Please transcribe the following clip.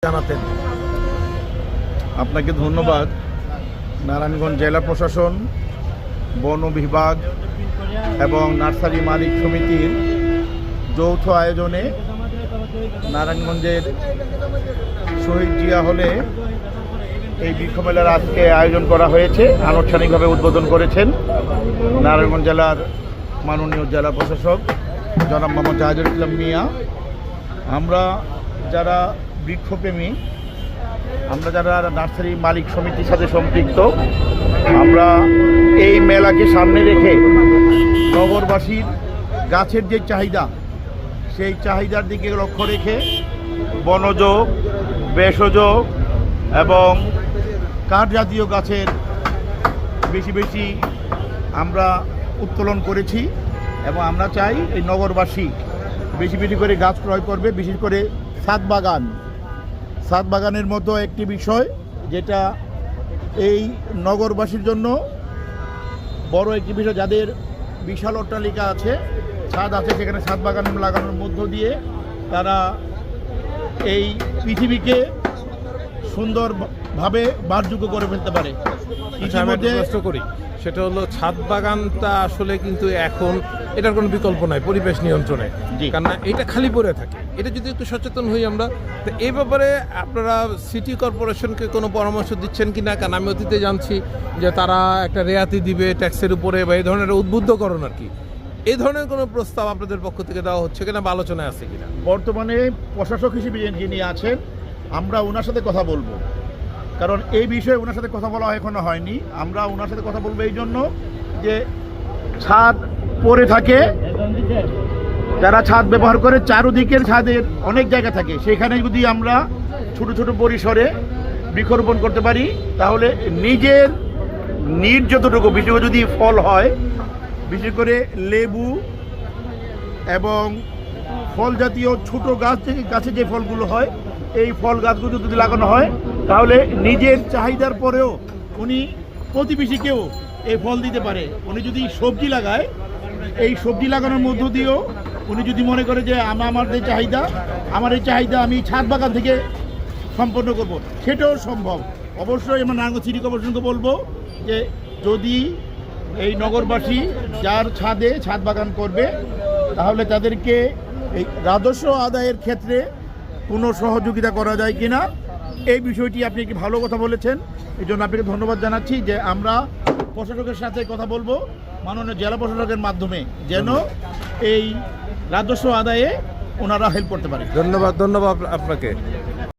জানাতেন। আপনাকে ধন্যবাদ। নারায়ণগঞ্জ জেলা প্রশাসন, বন বিভাগ এবং নার্সারি মালিক সমিতির যৌথ আয়োজনে নারায়ণগঞ্জের শহীদ জিয়া হলে এই বৃক্ষ মেলার আজকে আয়োজন করা হয়েছে। আনুষ্ঠানিকভাবে উদ্বোধন করেছেন নারায়ণগঞ্জ জেলার মাননীয় জেলা প্রশাসক জনাব মোহাম্মদ জাহাজুল ইসলাম মিয়া। আমরা যারা বৃক্ষপ্রেমী, আমরা যারা নার্সারি মালিক সমিতির সাথে সম্পৃক্ত, আমরা এই মেলাকে সামনে রেখে নগরবাসীর গাছের যে চাহিদা, সেই চাহিদার দিকে লক্ষ্য রেখে বনজ, ভেষজ এবং কাঠ জাতীয় গাছের বেশি বেশি আমরা উত্তোলন করেছি এবং আমরা চাই এই নগরবাসী বেশি বেশি করে গাছ ক্রয় করবে। বিশেষ করে ছাদ বাগানের মতো একটি বিষয়, যেটা এই নগরবাসীর জন্য বড় একটি বিষয়। যাদের বিশাল অট্টালিকা আছে, ছাদ আছে, সেখানে ছাদ বাগান লাগানোর মধ্য দিয়ে তারা এই পৃথিবীকে সুন্দরভাবে বাসযোগ্য করে ফেলতে পারে। আমি একটা প্রশ্ন করি, সেটা হলো ছাদ বাগানটা আসলে কিন্তু এখন এটার কোনো বিকল্প নাই পরিবেশ নিয়ন্ত্রণে, কারণ এটা খালি পড়ে থাকে। এটা যদি একটু সচেতন হই আমরা, তো এই ব্যাপারে আপনারা সিটি কর্পোরেশনকে কোনো পরামর্শ দিচ্ছেন কি না? কারণ আমি অতীতে জানছি যে তারা একটা রেয়াতি দিবে ট্যাক্সের উপরে বা এই ধরনের উদ্বুদ্ধকরণ আর কি। এই ধরনের কোনো প্রস্তাব আপনাদের পক্ষ থেকে দেওয়া হচ্ছে কিনা বা আলোচনায় আছে কিনা? বর্তমানে প্রশাসক হিসেবে যিনি আছেন, আমরা ওনার সাথে কথা বলবো, কারণ এই বিষয়ে ওনার সাথে কথা বলা এখনো হয়নি। আমরা ওনার সাথে কথা বলবো এই জন্য যে ছাদ পড়ে থাকে, যারা ছাদ ব্যবহার করে চারদিকের ছাদের অনেক জায়গা থাকে, সেখানে যদি আমরা ছোট ছোট পরিসরে বৃক্ষরোপণ করতে পারি, তাহলে নিজের যতটুকু, বিশেষ করে যদি ফল হয়, বিশেষ করে লেবু এবং ফল জাতীয় ছোট গাছে যে ফলগুলো হয়, এই ফল গাছগুলো যদি লাগানো হয়, তাহলে নিজের চাহিদার পরেও উনি প্রতিবেশীকেও এই ফল দিতে পারে। উনি যদি সবজি লাগায়, এই সবজি লাগানোর মধ্য দিয়েও উনি যদি মনে করে যে আমার যে চাহিদা, আমার এই চাহিদা আমি ছাদ বাগান থেকে সম্পন্ন করব, সেটাও সম্ভব। অবশ্যই আমরা নারায়ণগঞ্জ সিটি কর্পোরেশনকে বলবো যে যদি এই নগরবাসী যার ছাদে ছাদ বাগান করবে, তাহলে তাদেরকে এই রাজস্ব আদায়ের ক্ষেত্রে কোনো সহযোগিতা করা যায় কিনা, এই বিষয়টি আপনি একটি ভালো কথা বলেছেন। এই জন্য আপনাকে ধন্যবাদ জানাচ্ছি যে আমরা প্রশাসকের সাথে কথা বলবো মাননীয় জেলা প্রশাসকের মাধ্যমে, যেন এই রাজস্ব আদায়ে ওনারা হেল্প করতে পারে। ধন্যবাদ আপনাকে।